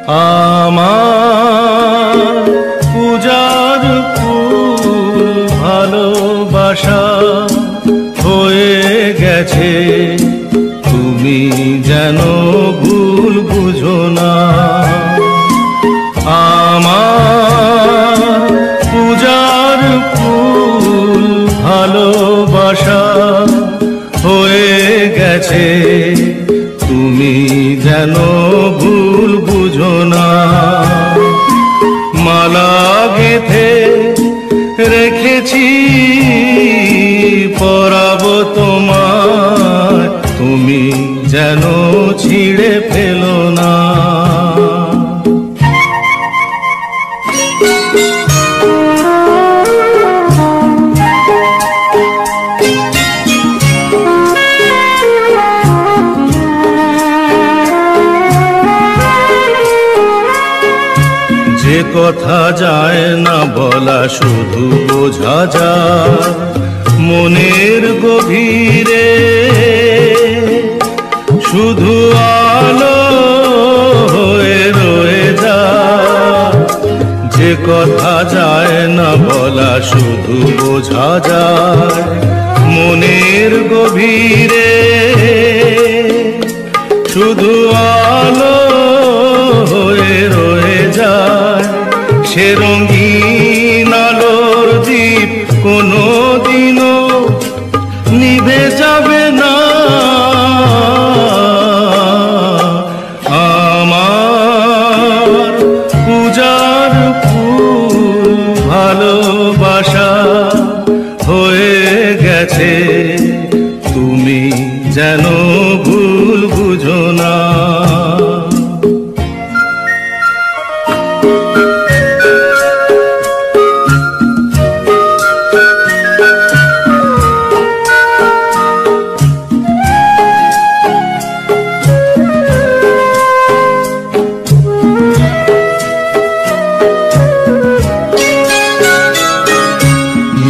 আমার পূজার ফুল ভালোবাসা হয়ে গেছে, তুমি যেন ভুল বুঝো না। আমার পূজার ফুল ভালোবাসা হয়ে গেছে, তুমি যেন ভুল বুঝো না। মালা গেঁথে রেখেছি পরাবো তোমায়, তুমি যেন ছিঁড়ে ফেলো না। যে কথা যায় না বলা শুধু বোঝা যায় মনের গভীরে, শুধু আলো হয়ে রয়ে যায়। যে কথা যায় না বলা শুধু বোঝা যায় মনের গভীরে, শুধু আলো হয়ে রয়ে যায়। সে রঙিন আলোর দ্বীপ কোনো দিনও নিভে যাবে না। আমার পূজার ফুল ভালোবাসা হয়ে গেছে, তুমি যেন ভুল বুঝো না।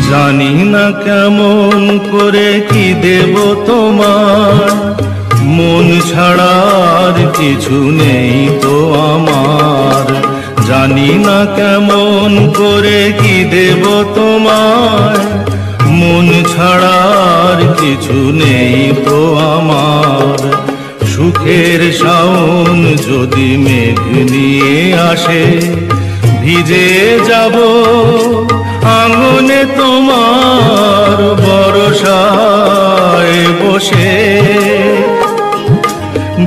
জানি না কেমন করে কি দেব তোমার, মন ছাড়ার কিছু নেই তো আমার। জানি না কেমন করে কি দেব তোমার, মন ছাড়ার কিছু নেই তো আমার। সুখের শাওন যদি মেঘ নিয়ে আসে, ভিজে যাব আঙ্গনে তোমার বরসায় বসে।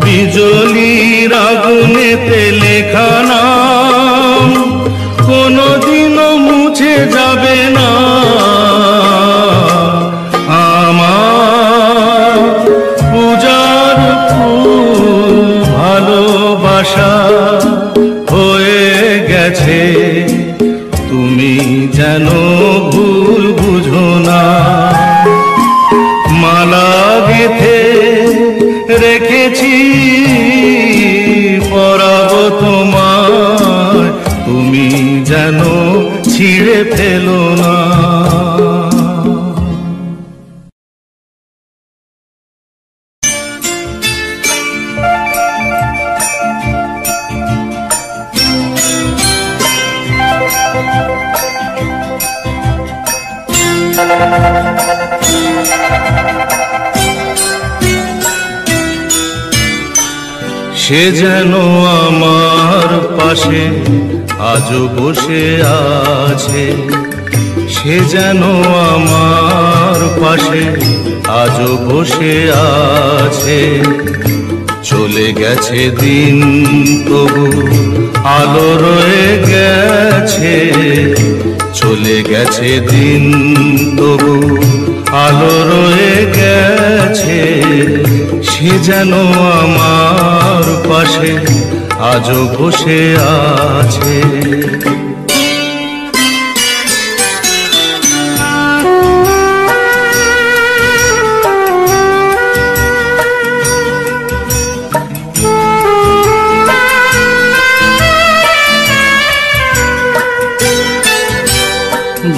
বিজলির আগুনেতে লেখা নাম কোনোদিনও মুছে যাবে না। আমার পূজার ফুল ভালোবাসা হয়ে গেছে, তুমি যেন ভুল বুঝো না। মালা গেঁথে রেখেছি পরাবো তোমায়, তুমি যেন ছিঁড়ে ফেলো না। সে যেন আমার পাশে আজও বসে আছে, সে যেন আমার পাশে আজও বসে আছে। চলে গেছে দিন তবু আলো রয়ে গেছে, চলে গেছে দিন তবু আলো রয়ে গেছে। সে যেন আমার পাশে আজও বসে আছে।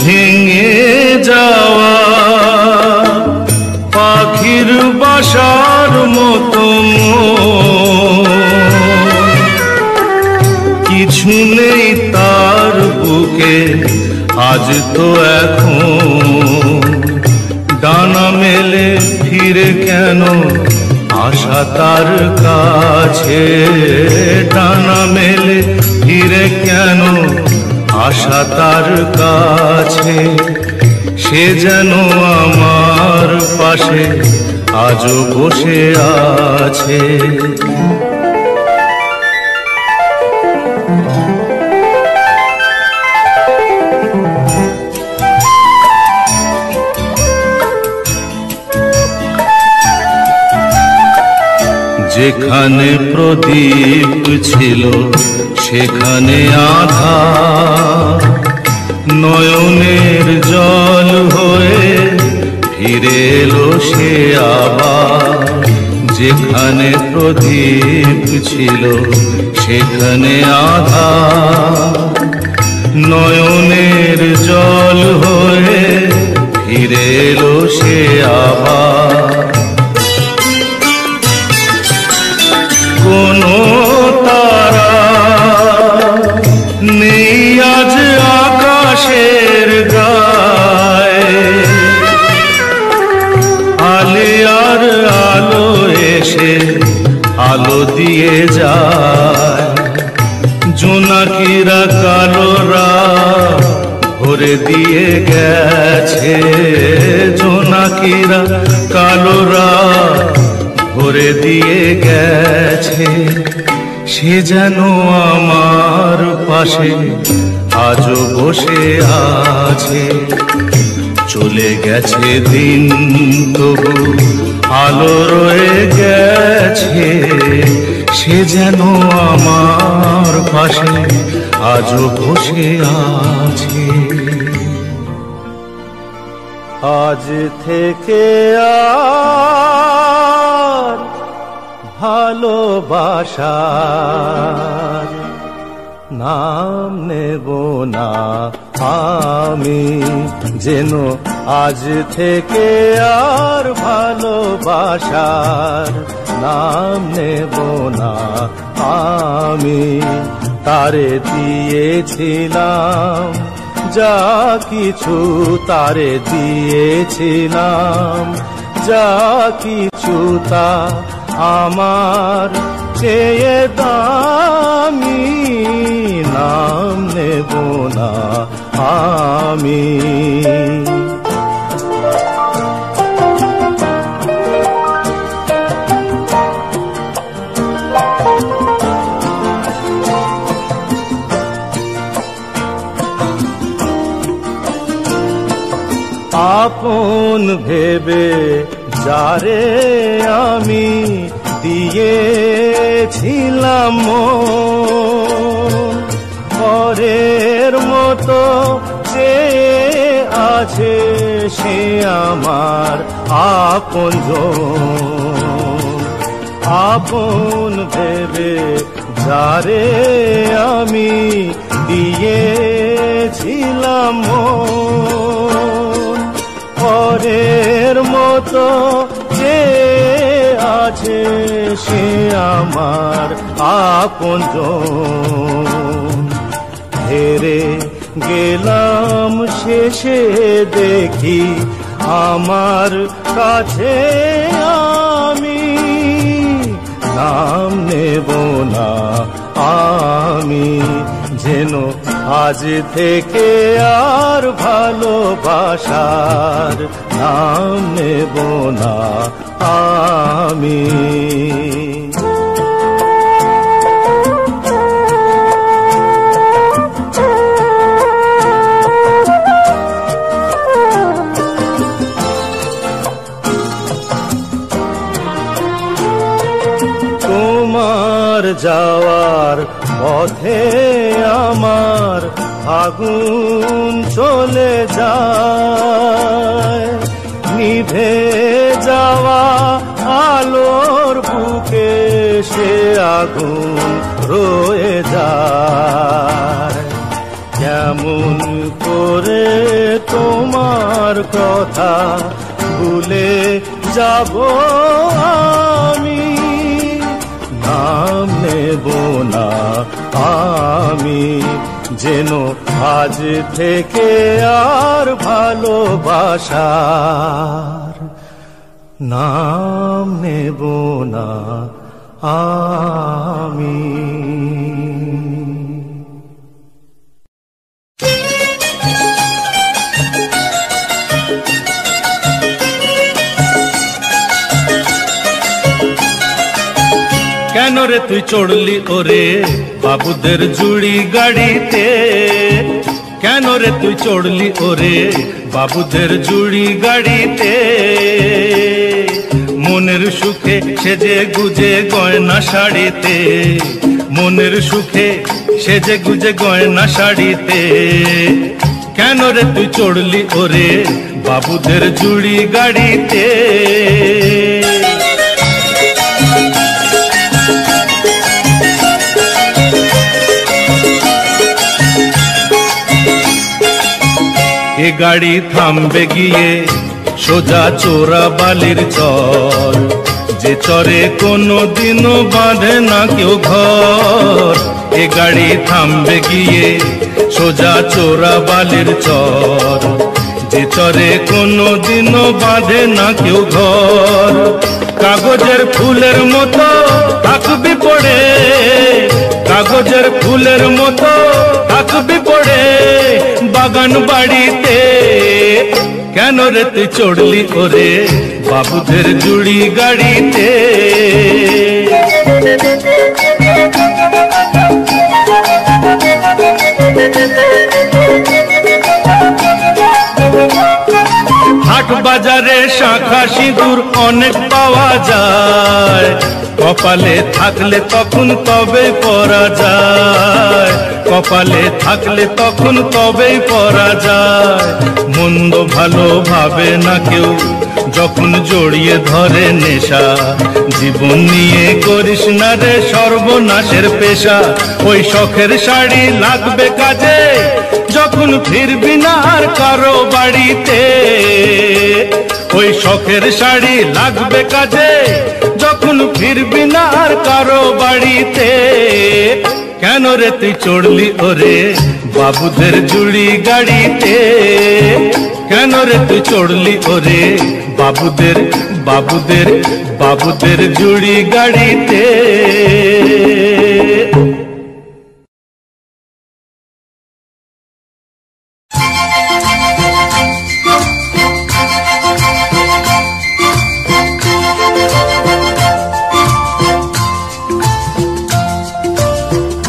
ভেঙে যাওয়া পাখির বাসার মতো কিছু নেই তার বুকে আজ তো এখন, ডানা মেলে ফিরে কেন আশা তার কাছে, ডানা মেলে ফিরে কেন আশা তার কাছে, সে যেন আমার পাশে আজও বসে আছে। যেখানে প্রদীপ ছিল সেখানে আধার, নয়নের জল হয়ে ফিরে এলো সে আবার। যেখানে প্রদীপ ছিল সেখানে আধার, নয়নের জল হয়ে ফিরে এলো সে আবার। কোনো তারা নেই আজ আকাশের গায়ে, আলিয়ার আলো এসে আলো দিয়ে যায়। জোনাকিরা কালোরা ভরে দিয়ে গেছে, জোনাকিরা কালোরা ভরে দিয়ে গেছে, সে যেন আমার পাশে আজও বসে আছে। চলে গেছে দিন তবু আলো রয়ে গেছে, সে যেন আমার পাশে আজও বসে আছে। আজ থেকে আর ভালোবাসার নাম নেব না আমি, যেন আজ থেকে আর ভালোবাসার নাম নেব না আমি। তারে দিয়েছিলাম যা কিছু, তারে দিয়েছিলাম যা কিছু, তা আমার চেয়ে দামি, নাম নেব না আমি। আপন ভেবে যারে আমি দিয়েছিলাম পরের মতো যে আছে সে আমার আপনজন। আপন ভেবে যারে আমি দিয়েছিলাম পরের মতো যে আছে সে আমার আপনজন। হেরে গেলাম শেষে দেখি আমার কাছে আমি, নাম নেব না আমি, যেন আজ থেকে আর ভালোবাসার নাম নেব না আমি। তোমার যাওয়ার পথে আমার আগুন চলে যায়, নিভে যাওয়া আলোর বুকে সে আগুন রয়ে যায়। কেমন করে তোমার কথা ভুলে যাব আমি, নাম নেব না আমি, যেন আজ থেকে আর ভালোবাসার নাম নেব না আমি। কেন রে তুই চড়লি ওরে বাবুদের জুড়ি গাড়িতে, কেন রে তুই চড়লি ওরে বাবুদের জুড়ি গাড়িতে, মনের সুখে সেজে গুজে গয়না শাড়িতে, মনের সুখে সেজে গুজে গয়না শাড়িতে, কেন রে তুই চড়লি ওরে বাবুদের জুড়ি গাড়িতে। এ গাড়ি থামবে গিয়ে সোজা চোরা বালির চর, যে চরে কোনো দিনও বাঁধে না কেউ ঘর। এ গাড়ি থামবে গিয়ে সোজা চোরা বালির চর, যে চরে কোনো দিনও বাঁধে না কেউ ঘর। কাগজের ফুলের মতো থাকবি পড়ে, কাগজের ফুলের মতো থাকবি পড়ে বাগান বাড়িতে, কেন রে তুই চড়লি ওরে বাবুদের জুড়ি গাড়িতে। হাট বাজারে শাঁখা সিঁদুর অনেক পাওয়া যায়, কপালে থাকলে তখন তবেই পরা যায়, কপালে থাকলে তখন তবেই পরা যায়। মন্দ ভালো ভাবে না কেউ যখন জড়িয়ে ধরে নেশা, জীবন নিয়ে করিস না রে সর্বনাশের পেশা। ওই শখের শাড়ি লাগবে কাজে যখন ফিরবি না আর কারো বাড়িতে, ওই শখের শাড়ি লাগবে কাজে যখন ফিরবি না আর কারো বাড়িতে, কেন রে তুই চড়লি ওরে বাবুদের জুড়ি গাড়িতে, কেন রে তুই চড়লি ওরে বাবুদের বাবুদের বাবুদের জুড়ি গাড়িতে।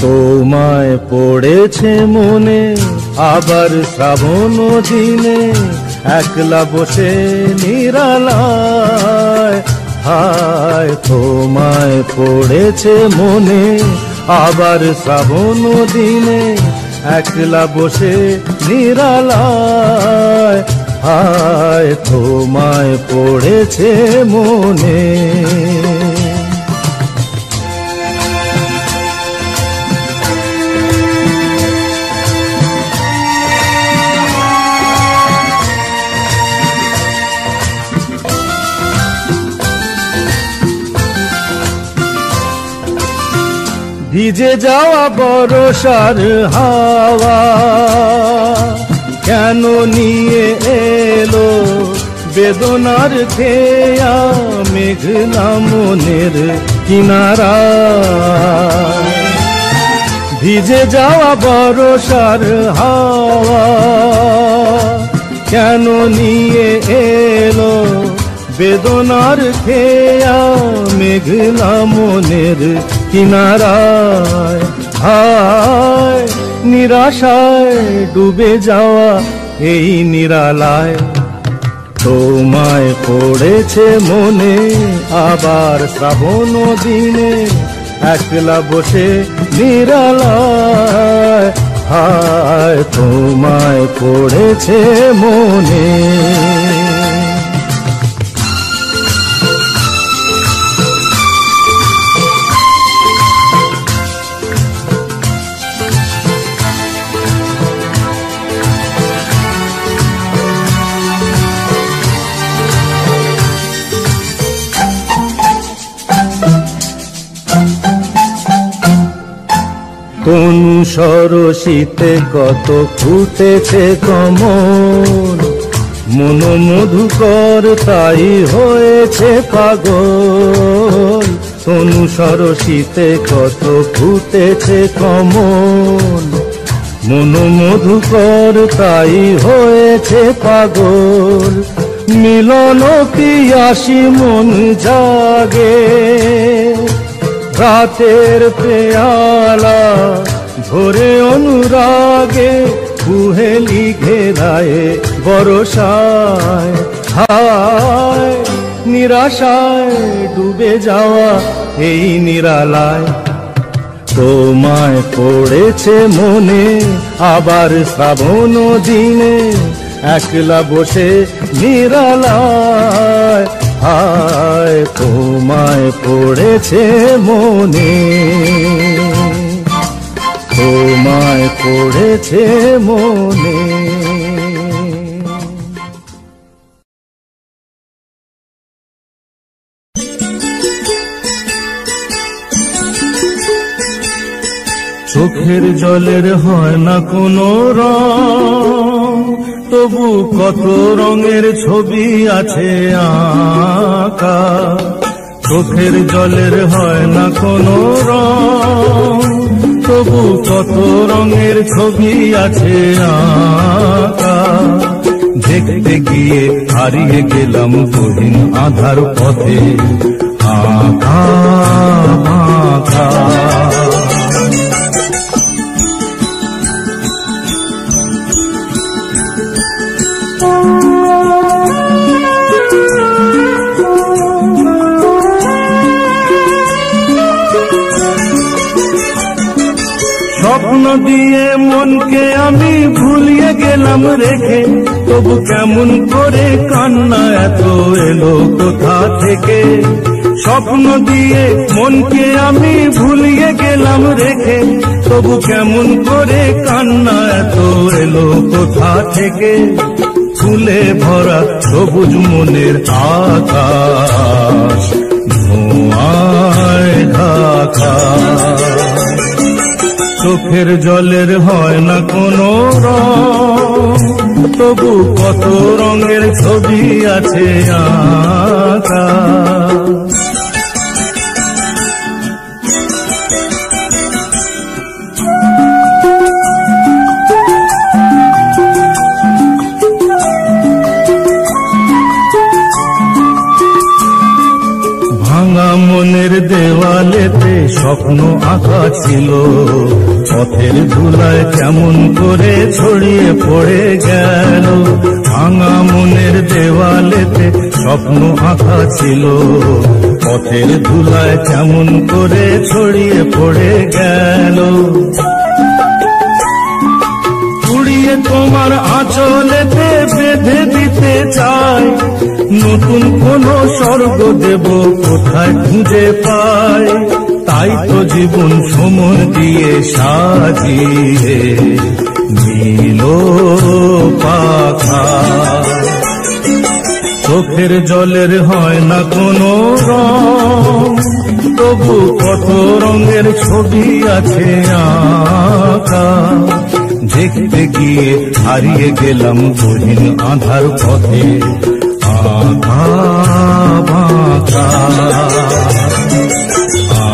তোমায় পড়েছে মনে আবার শ্রাবণ দিনে, একলা বসে নিরালায়, হায় তোমায় পড়েছে মনে আবার শ্রাবণ দিনে, একলা বসে নিরালায়, হায় তোমায় পড়েছে মনে। ভিজে যাওয়া বরষার হাওয়া কেন নিয়ে এলো বেদনার খেয়া মেঘলা মনের কিনারা, ভিজে যাওয়া বরষার হাওয়া কেন নিয়ে এলো বেদনার খেয়া মেঘলা মনের কিনারায়, হায় নিরাশায় ডুবে যাওয়া এই নিরালায়, তোমায় পড়েছে মনে আবার শ্রাবণ দিনে, একলা বসে নিরালায়, হায় তোমায় পড়েছে মনে। তনু সরসিতে কত ফুটেছে কমল, মন মধুকর তাই হয়েছে পাগল। তনু সরসিতে কত ফুটেছে কমল, মন মধুকর তাই হয়েছে পাগল। মিলন পিয়াসী মন জাগে, রাতের পেয়ালা ভরে অনুরাগে, কুহেলি ঘেরায় বরসায়। হায় নিরাশায় ডুবে যাওয়া এই নিরালায়, তোমায় পড়েছে মনে আবার শ্রাবণ দিনে, একলা বসে নিরালায়। হায় তোমায় পড়েছে মনে, তোমায় পড়েছে মনে। চোখের জলের হয় না কোনো রং, তবু কত রঙের ছবি আছে আঁকা। চোখের জলের হয় না কোনো রং, তবু কত রঙের ছবি আছে আঁকা। দেখতে গিয়ে হারিয়ে গেলাম গহীন আধার পথে, আঁকা আঁকা। স্বপ্ন দিয়ে মনকে আমি ভুলিয়ে গেলাম রেখে, তবু কেমন করে কান্না এত এলো কোথা থেকে। স্বপ্ন দিয়ে মনকে আমি ভুলিয়ে গেলাম রেখে, তবু কেমন করে কান্না এত এলো কোথা থেকে। ফুলে ভরা সবুজ মনের আকাশ ধোঁয়ায় ঢাকা। চোখের জলের হয় না কোনো রং, তবু কত রঙের ছবি আছে আঁকা। ভাঙা মনের দেওয়ালেতে স্বপ্ন আঁকা ছিল, পথের ধুলায় কেমন করে ছড়িয়ে পড়ে গেল। ভাঙা মনের দেওয়ালেতে স্বপ্ন আঁকা ছিল, পথের ধুলায় কেমন করে ছড়িয়ে পড়ে গেল। উড়িয়ে তোমার আঁচলেতে বেঁধে দিতে চাই, নতুন কোন স্বর্গ দেব কোথায় খুঁজে পাই। তাই তো জীবন সময় দিয়ে সাজিয়ে নীল পাখা। চোখের জলের হয় না কোনো রং, তবু কত রঙের ছবি আছে আঁকা। দেখতে গিয়ে হারিয়ে গেলাম গহীন আধার পথে, আঁকা বাঁকা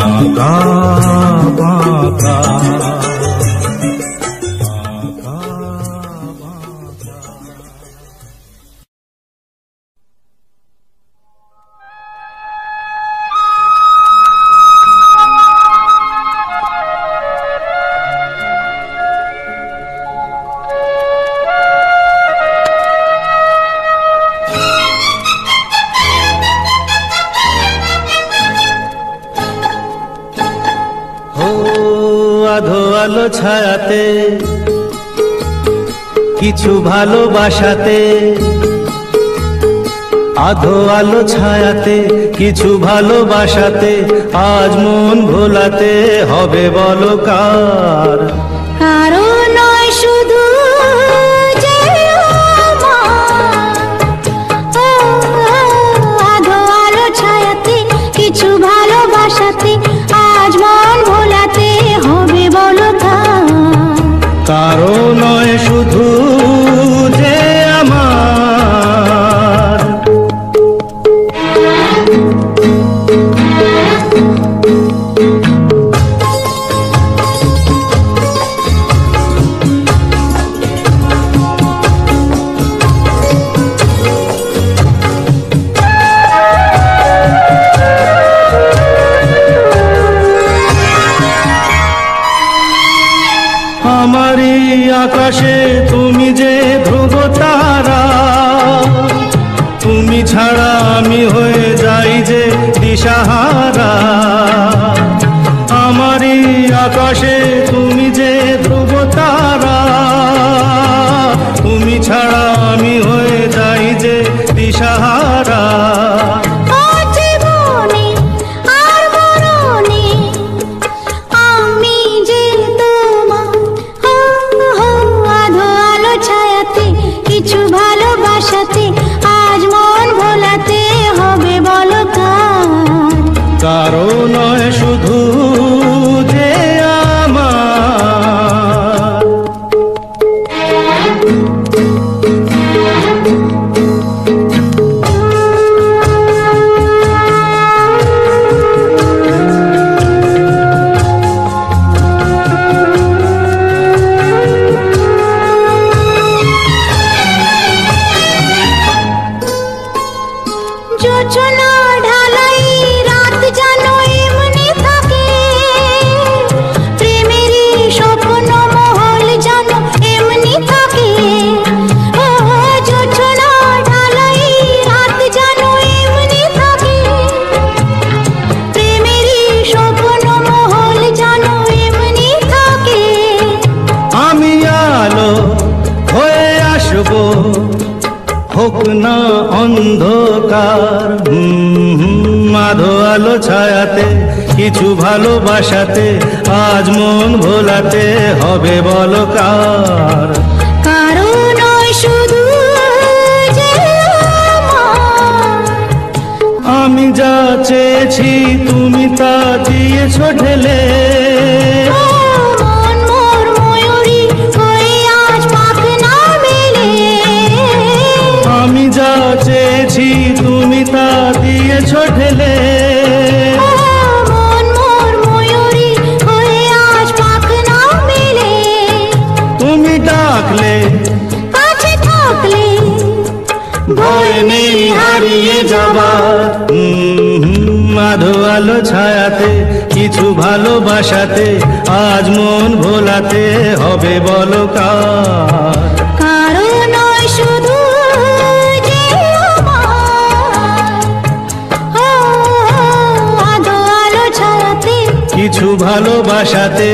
আঁকা বাঁকা। আলো ছায়াতে কিছু ভালোবাসাতে, আধো আলো ছায়াতে কিছু ভালোবাসাতে, আজ মন ভোলাতে হবে বলো কার। কারো নয় শুধু যে আধো আলো ছায়াতে কিছু ভালোবাসাতে, আজ মন ভোলাতে হবে বলো কার। আমারই আকাশে তুমি যে ধ্রুব তারা, তুমি ছাড়া আমি হয়ে যাই যে দিশাহারা। আমারই আকাশে তুমি যে ধ্রুব তারা, তুমি ছাড়া আমি হয়ে যাই যে দিশাহারা। কিছু ভালোবাসাতে আজ মন ভোলাতে হবে বলো কার? কারো নয় শুধু যে আমার। যোচনা ঢালাই রাত জানো এমনি থাকে, প্রেমেরই স্বপ্ন মহল জানো এমনি থাকে। ও যোচনা ঢালাই রাত জানো এমনি থাকে, প্রেমেরই স্বপ্ন মহল জানো এমনি থাকে। আমি আলো হয়ে আসবো, হোক না অন্ধকার। আধো আলো ছায়াতে কিছু ভালোবাসাতে আজ মন ভোলাতে হবে বলো কার? কারো নয় শুধু যে আমার। আমি যা চেয়েছি তুমি তা দিয়েছ ঢেলে, মন মোর ময়ূরী হয়ে আজ পাখ না মেলে। আমি যা চেয়েছি তুমি তা দিয়েছ ঢেলে। মন মোর ময়ূরী হয়ে আজ পাখ না মেলে। তুমি ডাকলে কাছে থাকলে ভয় নেই হারিয়ে যাবার। আধো আলো ছায়াতে কিছু ভালোবাসাতে আজ মন ভোলাতে হবে বলো কার? কারো নয় শুধু যে আমার। আধো আলো ছায়াতে কিছু ভালোবাসাতে